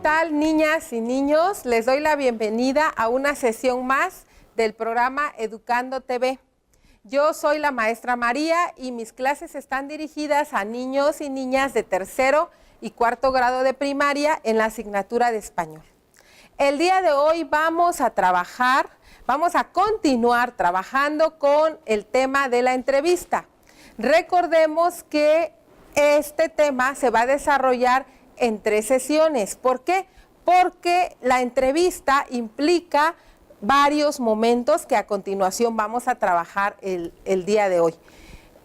tal, niñas y niños? Les doy la bienvenida a una sesión más del programa Educando TV. Yo soy la maestra María y mis clases están dirigidas a niños y niñas de tercero y cuarto grado de primaria en la asignatura de español. El día de hoy vamos a continuar trabajando con el tema de la entrevista. Recordemos que este tema se va a desarrollar en 3 sesiones. ¿Por qué? Porque la entrevista implica varios momentos que a continuación vamos a trabajar el día de hoy.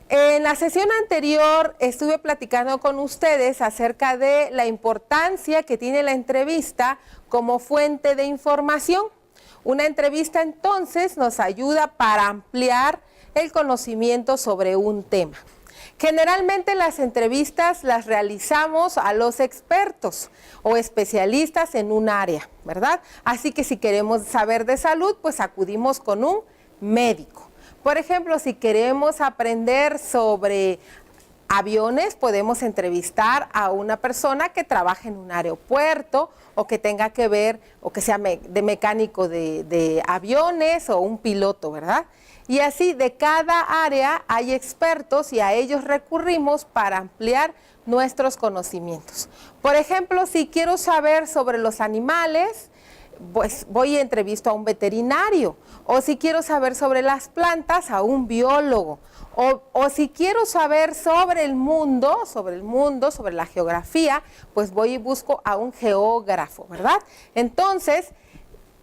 En la sesión anterior estuve platicando con ustedes acerca de la importancia que tiene la entrevista como fuente de información. Una entrevista entonces nos ayuda para ampliar el conocimiento sobre un tema. Generalmente las entrevistas las realizamos a los expertos o especialistas en un área, ¿verdad? Así que si queremos saber de salud, pues acudimos con un médico. Por ejemplo, si queremos aprender sobre aviones, podemos entrevistar a una persona que trabaje en un aeropuerto o que tenga que ver o que sea de mecánico de aviones o un piloto, ¿verdad? Y así de cada área hay expertos y a ellos recurrimos para ampliar nuestros conocimientos. Por ejemplo, si quiero saber sobre los animales, pues voy y entrevisto a un veterinario. O si quiero saber sobre las plantas, a un biólogo. O si quiero saber sobre el mundo, sobre la geografía, pues voy y busco a un geógrafo, ¿verdad? Entonces,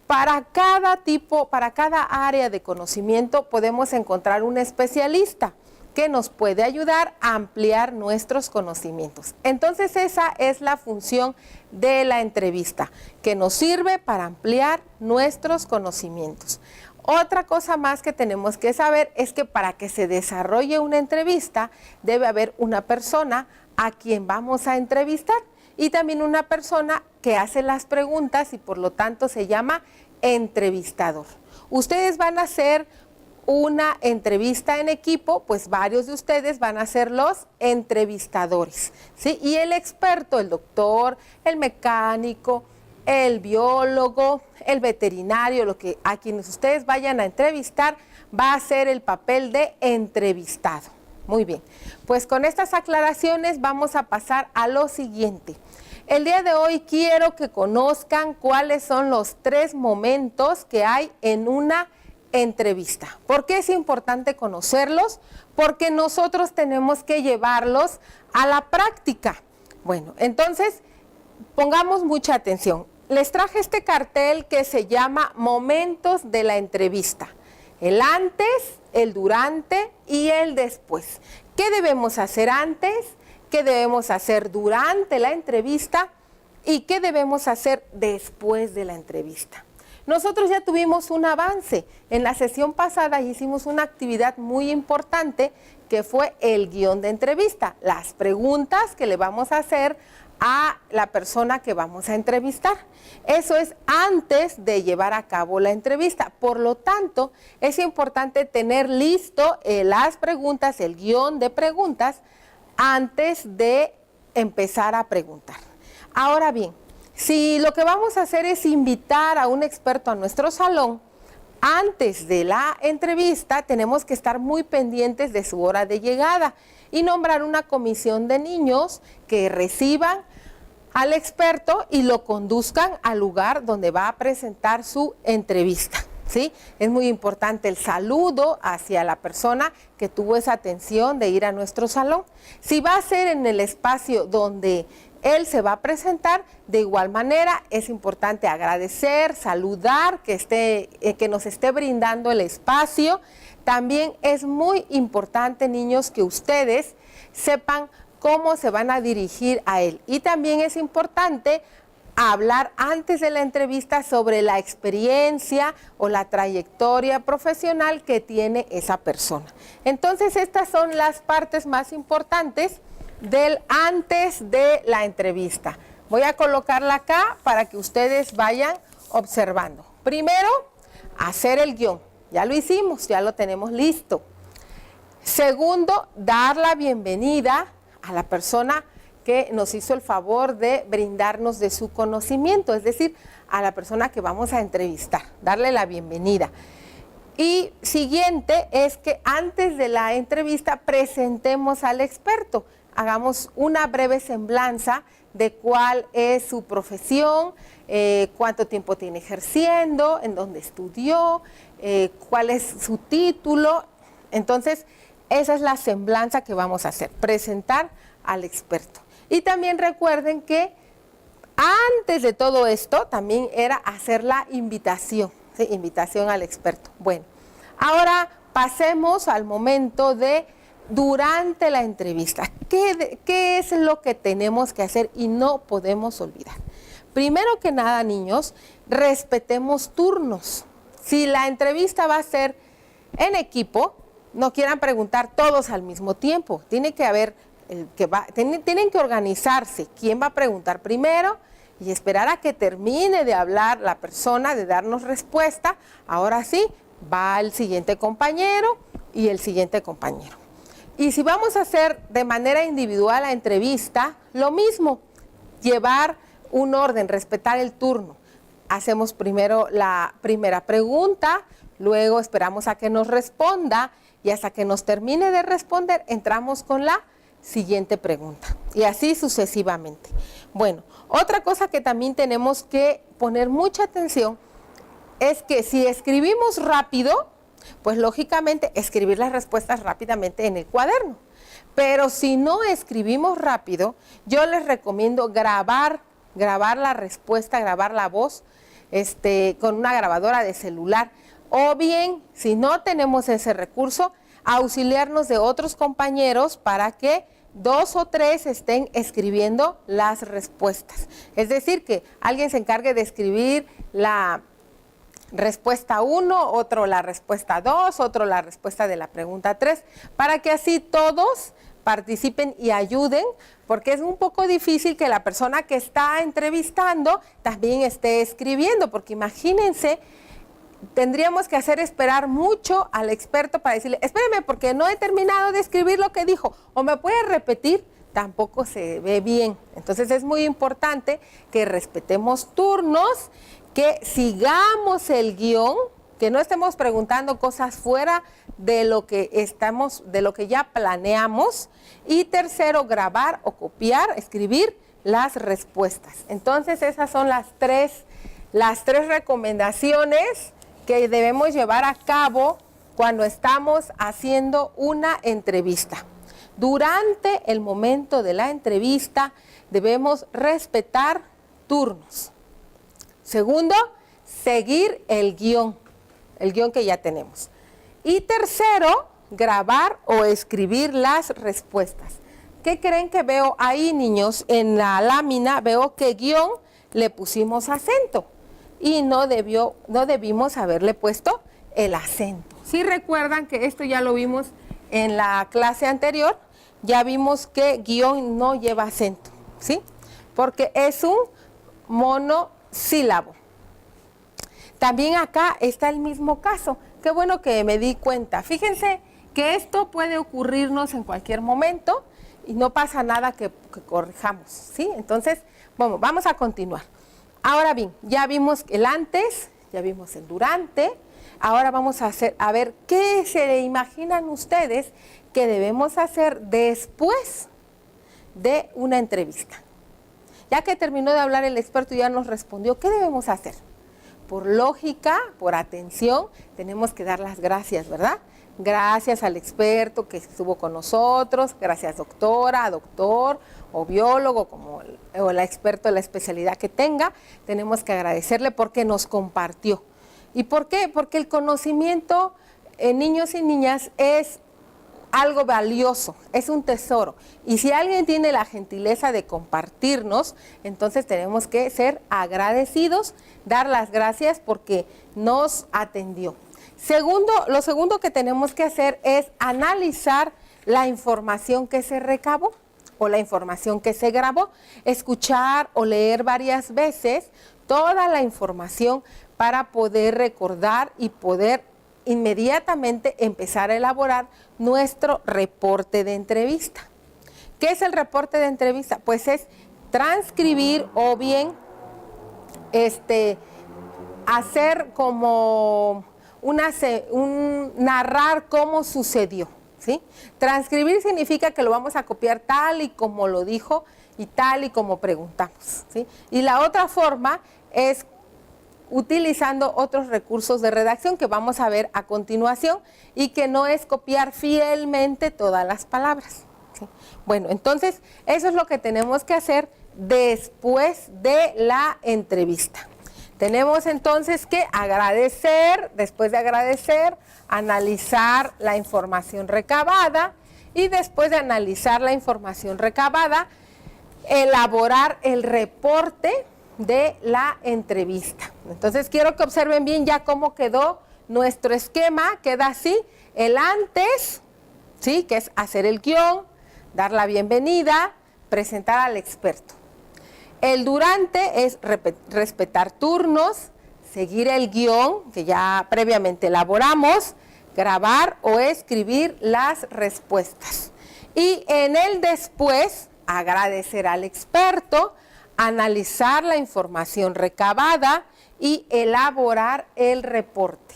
para cada área de conocimiento podemos encontrar un especialista que nos puede ayudar a ampliar nuestros conocimientos. Entonces esa es la función de la entrevista, que nos sirve para ampliar nuestros conocimientos. Otra cosa más que tenemos que saber es que para que se desarrolle una entrevista debe haber una persona a quien vamos a entrevistar y también una persona que hace las preguntas y por lo tanto se llama entrevistador. Ustedes van a hacer una entrevista en equipo, pues varios de ustedes van a ser los entrevistadores, ¿sí? Y el experto, el doctor, el mecánico, el biólogo, el veterinario, a quienes ustedes vayan a entrevistar, va a hacer el papel de entrevistado. Muy bien, pues con estas aclaraciones vamos a pasar a lo siguiente. El día de hoy quiero que conozcan cuáles son los 3 momentos que hay en una entrevista. ¿Por qué es importante conocerlos? Porque nosotros tenemos que llevarlos a la práctica. Bueno, entonces pongamos mucha atención. Les traje este cartel que se llama Momentos de la entrevista. El antes, el durante y el después. ¿Qué debemos hacer antes? ¿Qué debemos hacer durante la entrevista? ¿Y qué debemos hacer después de la entrevista? Nosotros ya tuvimos un avance. En la sesión pasada hicimos una actividad muy importante que fue el guión de entrevista, las preguntas que le vamos a hacer a la persona que vamos a entrevistar. Eso es antes de llevar a cabo la entrevista. Por lo tanto, es importante tener listo las preguntas, el guión de preguntas, antes de empezar a preguntar. Ahora bien, si lo que vamos a hacer es invitar a un experto a nuestro salón, antes de la entrevista tenemos que estar muy pendientes de su hora de llegada y nombrar una comisión de niños que reciban al experto y lo conduzcan al lugar donde va a presentar su entrevista. ¿Sí? Es muy importante el saludo hacia la persona que tuvo esa atención de ir a nuestro salón. Si va a ser en el espacio donde él se va a presentar, de igual manera es importante agradecer, saludar, que nos esté brindando el espacio. También es muy importante, niños, que ustedes sepan cómo se van a dirigir a él. Y también es importante hablar antes de la entrevista sobre la experiencia o la trayectoria profesional que tiene esa persona. Entonces, estas son las partes más importantes del antes de la entrevista. Voy a colocarla acá para que ustedes vayan observando. Primero, hacer el guión. Ya lo hicimos, ya lo tenemos listo. Segundo, dar la bienvenida a la persona que nos hizo el favor de brindarnos de su conocimiento, es decir, a la persona que vamos a entrevistar, darle la bienvenida. Y siguiente es que antes de la entrevista presentemos al experto, hagamos una breve semblanza de cuál es su profesión, cuánto tiempo tiene ejerciendo, en dónde estudió, cuál es su título. Entonces, esa es la semblanza que vamos a hacer, presentar al experto. Y también recuerden que antes de todo esto también era hacer la invitación, ¿sí? Invitación al experto. Bueno, ahora pasemos al momento de durante la entrevista. ¿Qué es lo que tenemos que hacer y no podemos olvidar? Primero que nada, niños, respetemos turnos. Si la entrevista va a ser en equipo, no quieran preguntar todos al mismo tiempo. Tiene que haber tienen que organizarse quién va a preguntar primero y esperar a que termine de hablar la persona, de darnos respuesta. Ahora sí, va el siguiente compañero y el siguiente compañero. Y si vamos a hacer de manera individual la entrevista, lo mismo, llevar un orden, respetar el turno. Hacemos primero la primera pregunta, luego esperamos a que nos responda y hasta que nos termine de responder, entramos con la siguiente pregunta y así sucesivamente. Bueno, otra cosa que también tenemos que poner mucha atención es que si escribimos rápido, pues lógicamente escribir las respuestas rápidamente en el cuaderno. Pero si no escribimos rápido, yo les recomiendo grabar la respuesta, grabar la voz con una grabadora de celular. O bien, si no tenemos ese recurso, auxiliarnos de otros compañeros para que 2 o 3 estén escribiendo las respuestas. Es decir, que alguien se encargue de escribir la respuesta 1, otro la respuesta 2, otro la respuesta de la pregunta 3, para que así todos participen y ayuden, porque es un poco difícil que la persona que está entrevistando también esté escribiendo, porque imagínense, tendríamos que hacer esperar mucho al experto para decirle, espéreme porque no he terminado de escribir lo que dijo, o me puede repetir, tampoco se ve bien. Entonces es muy importante que respetemos turnos, que sigamos el guión, que no estemos preguntando cosas fuera de lo que ya planeamos. Y tercero, grabar o copiar, escribir las respuestas. Entonces esas son las tres recomendaciones que debemos llevar a cabo cuando estamos haciendo una entrevista. Durante el momento de la entrevista debemos respetar turnos. Segundo, seguir el guión que ya tenemos. Y tercero, grabar o escribir las respuestas. ¿Qué creen que veo ahí, niños? En la lámina veo que guión le pusimos acento y no debimos haberle puesto el acento. Si recuerdan que esto ya lo vimos en la clase anterior, ya vimos que guión no lleva acento, ¿sí? Porque es un monosílabo. También acá está el mismo caso. Qué bueno que me di cuenta. Fíjense que esto puede ocurrirnos en cualquier momento y no pasa nada que corrijamos, ¿sí? Entonces, vamos a continuar. Ahora bien, ya vimos el antes, ya vimos el durante. Ahora vamos a ver qué se imaginan ustedes que debemos hacer después de una entrevista. Ya que terminó de hablar el experto y ya nos respondió, ¿qué debemos hacer? Por lógica, por atención, tenemos que dar las gracias, ¿verdad? Gracias al experto que estuvo con nosotros, gracias doctora, doctor o biólogo, o el experto de la especialidad que tenga, tenemos que agradecerle porque nos compartió. ¿Y por qué? Porque el conocimiento en niños y niñas es algo valioso, es un tesoro. Y si alguien tiene la gentileza de compartirnos, entonces tenemos que ser agradecidos, dar las gracias porque nos atendió. Lo segundo que tenemos que hacer es analizar la información que se recabó o la información que se grabó, escuchar o leer varias veces toda la información para poder recordar y poder inmediatamente empezar a elaborar nuestro reporte de entrevista. ¿Qué es el reporte de entrevista? Pues es transcribir o bien hacer como narrar cómo sucedió, ¿sí? Transcribir significa que lo vamos a copiar tal y como lo dijo y tal y como preguntamos, ¿sí? Y la otra forma es utilizando otros recursos de redacción que vamos a ver a continuación y que no es copiar fielmente todas las palabras, ¿sí? Bueno, entonces eso es lo que tenemos que hacer después de la entrevista. Tenemos entonces que agradecer, después de agradecer, analizar la información recabada y después de analizar la información recabada, elaborar el reporte de la entrevista. Entonces quiero que observen bien ya cómo quedó nuestro esquema. Queda así: el antes, ¿sí?, que es hacer el guión, dar la bienvenida, presentar al experto. El durante es respetar turnos, seguir el guión que ya previamente elaboramos, grabar o escribir las respuestas. Y en el después, agradecer al experto, analizar la información recabada y elaborar el reporte.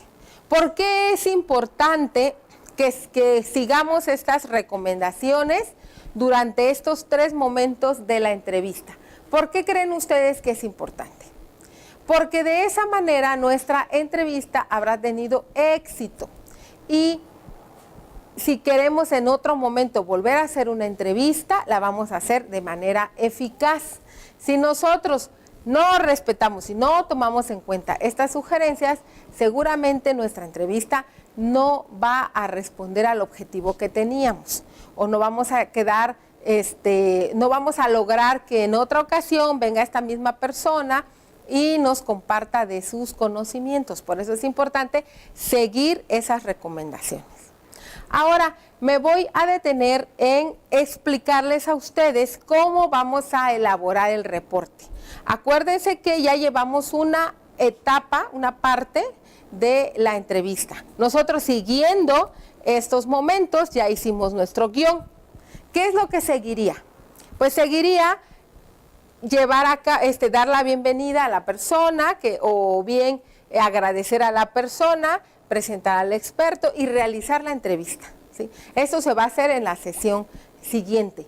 ¿Por qué es importante que sigamos estas recomendaciones durante estos 3 momentos de la entrevista? ¿Por qué creen ustedes que es importante? Porque de esa manera nuestra entrevista habrá tenido éxito. Y si queremos en otro momento volver a hacer una entrevista, la vamos a hacer de manera eficaz. Si nosotros no respetamos y no tomamos en cuenta estas sugerencias, seguramente nuestra entrevista no va a responder al objetivo que teníamos, o no vamos a quedar, no vamos a lograr que en otra ocasión venga esta misma persona y nos comparta de sus conocimientos. Por eso es importante seguir esas recomendaciones. Ahora me voy a detener en explicarles a ustedes cómo vamos a elaborar el reporte. Acuérdense que ya llevamos una etapa, una parte de la entrevista. Nosotros, siguiendo estos momentos, ya hicimos nuestro guión. ¿Qué es lo que seguiría? Pues seguiría llevar acá, dar la bienvenida a la persona, o bien agradecer a la persona, presentar al experto y realizar la entrevista, ¿sí? Eso se va a hacer en la sesión siguiente.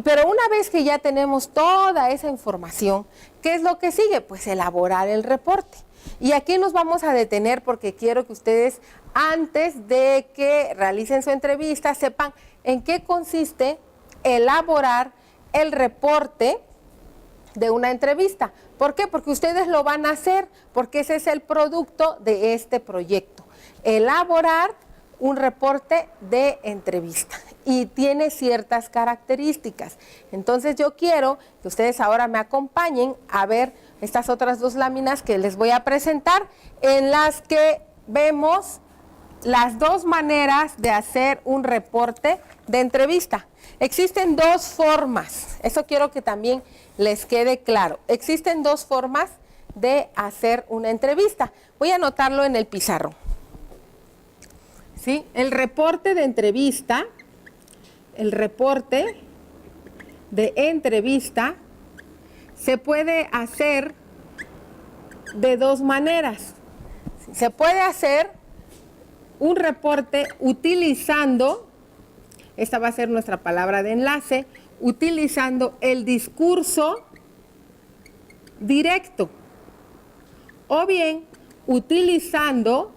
Pero una vez que ya tenemos toda esa información, ¿qué es lo que sigue? Pues elaborar el reporte. Y aquí nos vamos a detener porque quiero que ustedes, antes de que realicen su entrevista, sepan en qué consiste elaborar el reporte de una entrevista. ¿Por qué? Porque ustedes lo van a hacer, porque ese es el producto de este proyecto. Elaborar un reporte de entrevista y tiene ciertas características. Entonces yo quiero que ustedes ahora me acompañen a ver estas otras 2 láminas que les voy a presentar, en las que vemos las 2 maneras de hacer un reporte de entrevista. Existen 2 formas, eso quiero que también les quede claro. Existen 2 formas de hacer una entrevista. Voy a anotarlo en el pizarrón. ¿Sí? El reporte de entrevista, se puede hacer de 2 maneras. Se puede hacer un reporte utilizando, esta va a ser nuestra palabra de enlace, utilizando el discurso directo, o bien utilizando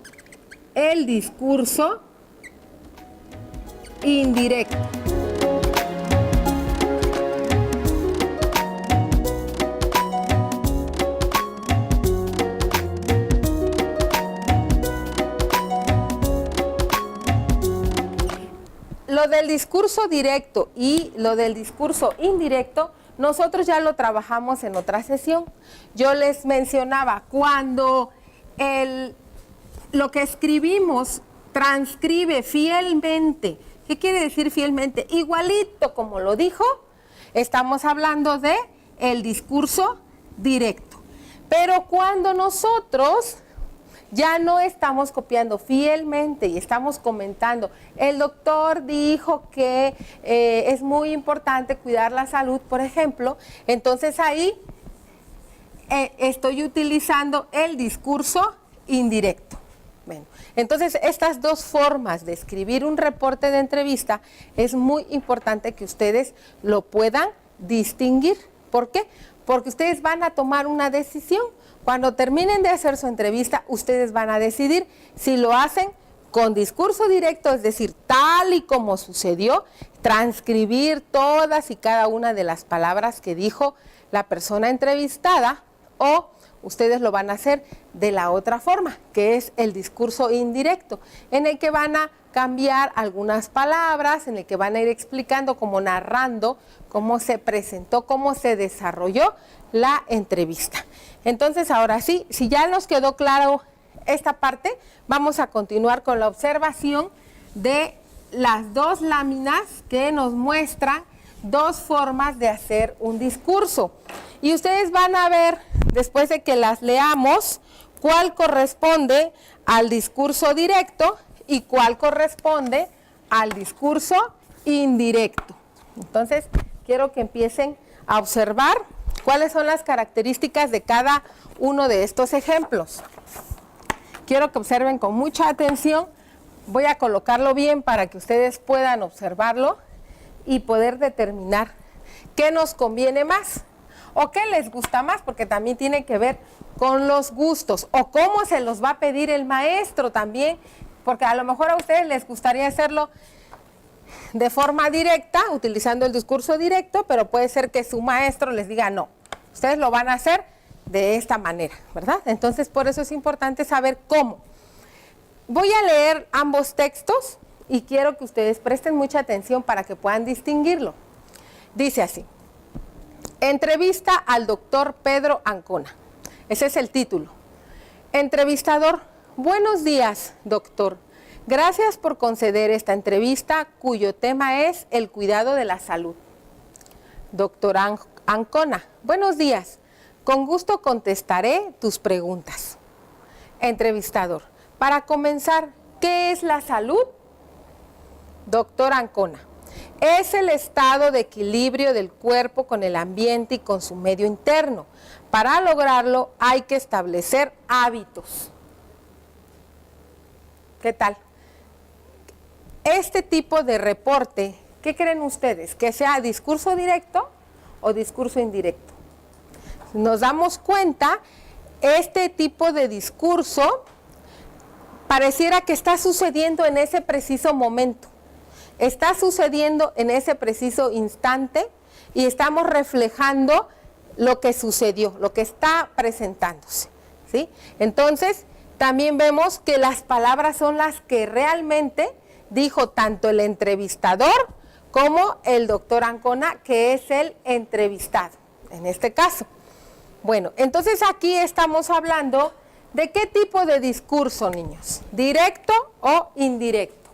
el discurso indirecto. Lo del discurso directo y lo del discurso indirecto, nosotros ya lo trabajamos en otra sesión. Yo les mencionaba, cuando lo que escribimos transcribe fielmente. ¿Qué quiere decir fielmente? Igualito como lo dijo, estamos hablando de el discurso directo. Pero cuando nosotros Ya no estamos copiando fielmente y estamos comentando. El doctor dijo que es muy importante cuidar la salud, por ejemplo. Entonces ahí estoy utilizando el discurso indirecto. Bueno, entonces estas dos formas de escribir un reporte de entrevista es muy importante que ustedes lo puedan distinguir. ¿Por qué? Porque ustedes van a tomar una decisión. Cuando terminen de hacer su entrevista, ustedes van a decidir si lo hacen con discurso directo, es decir, tal y como sucedió, transcribir todas y cada una de las palabras que dijo la persona entrevistada, o ustedes lo van a hacer de la otra forma, que es el discurso indirecto, en el que van a cambiar algunas palabras, en el que van a ir explicando, como narrando, cómo se presentó, cómo se desarrolló la entrevista. Entonces, ahora sí, si ya nos quedó claro esta parte, vamos a continuar con la observación de las dos láminas que nos muestran dos formas de hacer un discurso. Y ustedes van a ver, después de que las leamos, cuál corresponde al discurso directo y cuál corresponde al discurso indirecto. Entonces, quiero que empiecen a observar cuáles son las características de cada uno de estos ejemplos. Quiero que observen con mucha atención. Voy a colocarlo bien para que ustedes puedan observarlo y poder determinar qué nos conviene más o qué les gusta más, porque también tiene que ver con los gustos o cómo se los va a pedir el maestro también, porque a lo mejor a ustedes les gustaría hacerlo de forma directa, utilizando el discurso directo, pero puede ser que su maestro les diga no, ustedes lo van a hacer de esta manera, ¿verdad? Entonces, por eso es importante saber cómo. Voy a leer ambos textos y quiero que ustedes presten mucha atención para que puedan distinguirlo. Dice así: entrevista al doctor Pedro Ancona. Ese es el título. Entrevistador: buenos días, doctor. Gracias por conceder esta entrevista cuyo tema es el cuidado de la salud. Doctor Ancona: buenos días. Con gusto contestaré tus preguntas. Entrevistador: para comenzar, ¿qué es la salud? Doctor Ancona: es el estado de equilibrio del cuerpo con el ambiente y con su medio interno. Para lograrlo hay que establecer hábitos. ¿Qué tal? Este tipo de reporte, ¿qué creen ustedes? ¿Que sea discurso directo o discurso indirecto? Nos damos cuenta, este tipo de discurso pareciera que está sucediendo en ese preciso momento. Está sucediendo en ese preciso instante y estamos reflejando lo que sucedió, lo que está presentándose, ¿sí? Entonces, también vemos que las palabras son las que realmente dijo tanto el entrevistador como el doctor Ancona, que es el entrevistado, en este caso. Bueno, entonces aquí estamos hablando de qué tipo de discurso, niños, ¿directo o indirecto?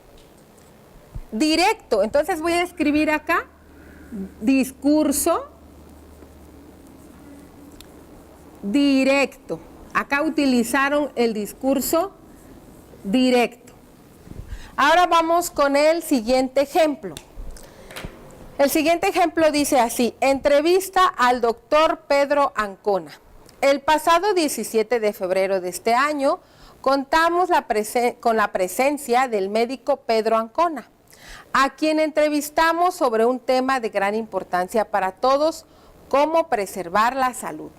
Directo, entonces voy a escribir acá, discurso directo. Acá utilizaron el discurso directo. Ahora vamos con el siguiente ejemplo. El siguiente ejemplo dice así: entrevista al doctor Pedro Ancona. El pasado 17 de febrero de este año contamos con la presencia del médico Pedro Ancona, a quien entrevistamos sobre un tema de gran importancia para todos: cómo preservar la salud.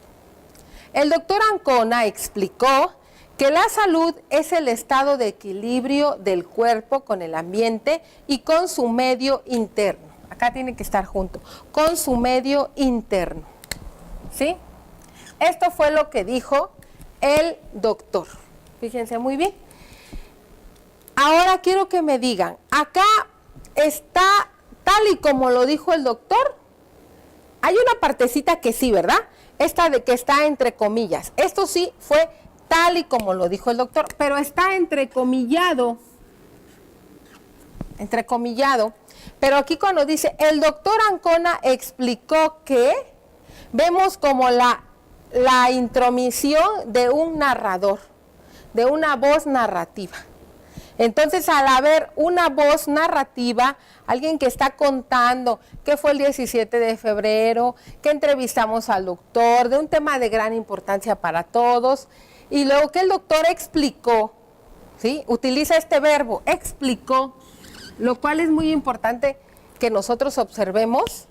El doctor Ancona explicó que la salud es el estado de equilibrio del cuerpo con el ambiente y con su medio interno. Acá tiene que estar junto, con su medio interno, ¿sí? Esto fue lo que dijo el doctor. Fíjense muy bien. Ahora quiero que me digan, acá está tal y como lo dijo el doctor. Hay una partecita que sí, ¿verdad? Esta de que está entre comillas. Esto sí fue tal y como lo dijo el doctor, pero está entrecomillado. Entrecomillado. Pero aquí cuando dice, el doctor Ancona explicó que, vemos como la intromisión de un narrador. de una voz narrativa. Entonces, al haber una voz narrativa, alguien que está contando qué fue el 17 de febrero, que entrevistamos al doctor, de un tema de gran importancia para todos, y luego que el doctor explicó, ¿sí? Utiliza este verbo, explicó, lo cual es muy importante que nosotros observemos.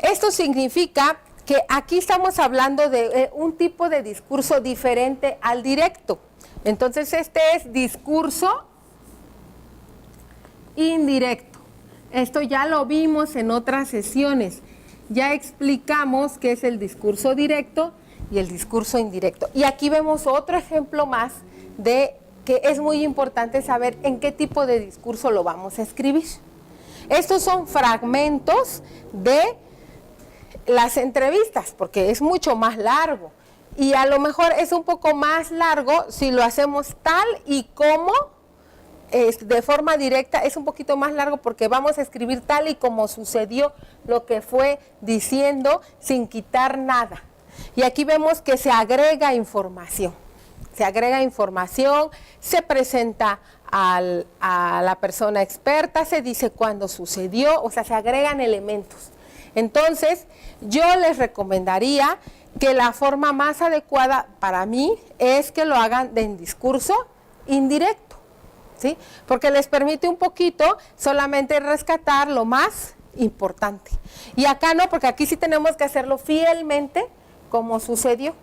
Esto significa que aquí estamos hablando de un tipo de discurso diferente al directo. Entonces, este es discurso indirecto. Esto ya lo vimos en otras sesiones. Ya explicamos qué es el discurso directo y el discurso indirecto. Y aquí vemos otro ejemplo más de que es muy importante saber en qué tipo de discurso lo vamos a escribir. Estos son fragmentos de las entrevistas, porque es mucho más largo. Y a lo mejor es un poco más largo si lo hacemos tal y como de forma directa, es un poquito más largo porque vamos a escribir tal y como sucedió lo que fue diciendo sin quitar nada. Y aquí vemos que se agrega información. Se agrega información, se presenta a la persona experta, se dice cuándo sucedió, o sea, se agregan elementos. Entonces, yo les recomendaría que la forma más adecuada para mí es que lo hagan en discurso indirecto, ¿sí? Porque les permite un poquito solamente rescatar lo más importante. Y acá no, porque aquí sí tenemos que hacerlo fielmente como sucedió.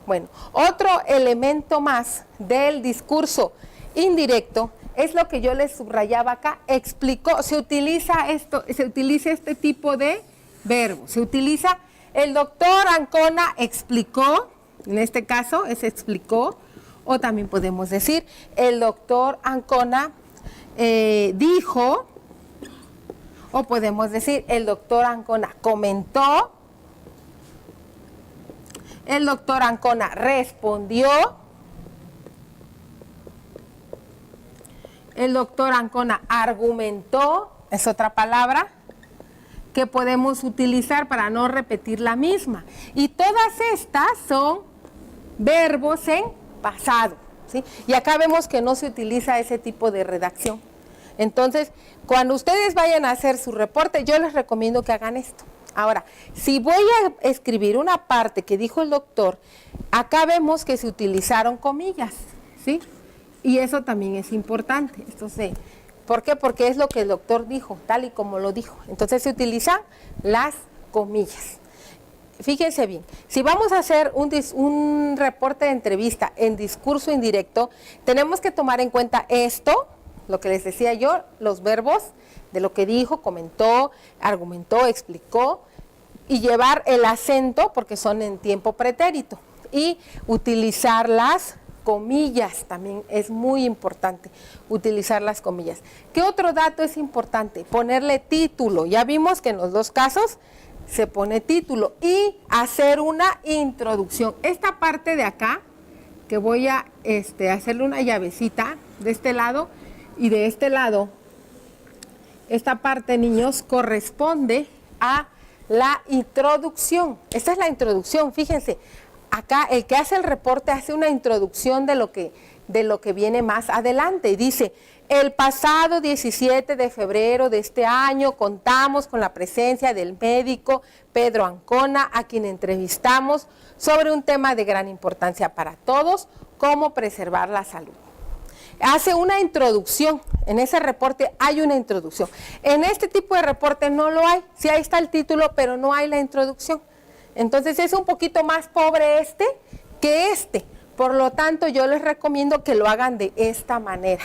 Bueno, otro elemento más del discurso indirecto es lo que yo les subrayaba acá. Explicó, se utiliza este tipo de verbo. Se utiliza, el doctor Ancona explicó, en este caso es explicó, o también podemos decir, el doctor Ancona dijo, o podemos decir, el doctor Ancona comentó, el doctor Ancona respondió, el doctor Ancona argumentó, es otra palabra que podemos utilizar para no repetir la misma. Y todas estas son verbos en pasado, ¿sí? Y acá vemos que no se utiliza ese tipo de redacción. Entonces, cuando ustedes vayan a hacer su reporte, yo les recomiendo que hagan esto. Ahora, si voy a escribir una parte que dijo el doctor, acá vemos que se utilizaron comillas, ¿sí? Y eso también es importante. Entonces, ¿por qué? Porque es lo que el doctor dijo, tal y como lo dijo. Entonces se utilizan las comillas. Fíjense bien, si vamos a hacer un reporte de entrevista en discurso indirecto, tenemos que tomar en cuenta esto, lo que les decía yo, los verbos de lo que dijo, comentó, argumentó, explicó, y llevar el acento, porque son en tiempo pretérito, y utilizar las comillas, también es muy importante utilizar las comillas. ¿Qué otro dato es importante? Ponerle título. Ya vimos que en los dos casos se pone título y hacer una introducción. Esta parte de acá, que voy a hacerle una llavecita de este lado y de este lado, esta parte, niños, corresponde a la introducción. Esta es la introducción, fíjense. Acá el que hace el reporte hace una introducción de lo que viene más adelante y dice, el pasado 17 de febrero de este año contamos con la presencia del médico Pedro Ancona, a quien entrevistamos sobre un tema de gran importancia para todos, cómo preservar la salud. Hace una introducción, en ese reporte hay una introducción. En este tipo de reporte no lo hay, sí ahí está el título, pero no hay la introducción. Entonces es un poquito más pobre que este. Por lo tanto, yo les recomiendo que lo hagan de esta manera.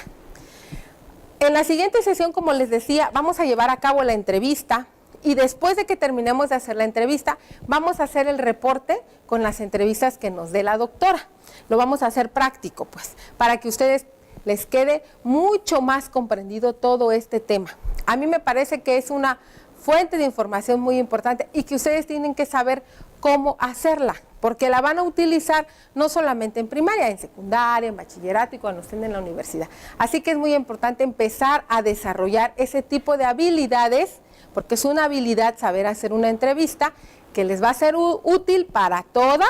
En la siguiente sesión, como les decía, vamos a llevar a cabo la entrevista y después de que terminemos de hacer la entrevista, vamos a hacer el reporte con las entrevistas que nos dé la doctora. Lo vamos a hacer práctico, pues, para que ustedes les quede mucho más comprendido todo este tema. A mí me parece que es una fuente de información muy importante y que ustedes tienen que saber cómo hacerla, porque la van a utilizar no solamente en primaria, en secundaria, en bachillerato y cuando estén en la universidad. Así que es muy importante empezar a desarrollar ese tipo de habilidades, porque es una habilidad saber hacer una entrevista que les va a ser útil para toda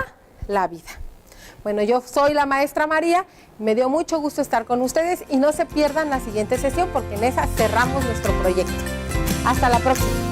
la vida. Bueno, yo soy la maestra María, me dio mucho gusto estar con ustedes y no se pierdan la siguiente sesión porque en esa cerramos nuestro proyecto. Hasta la próxima.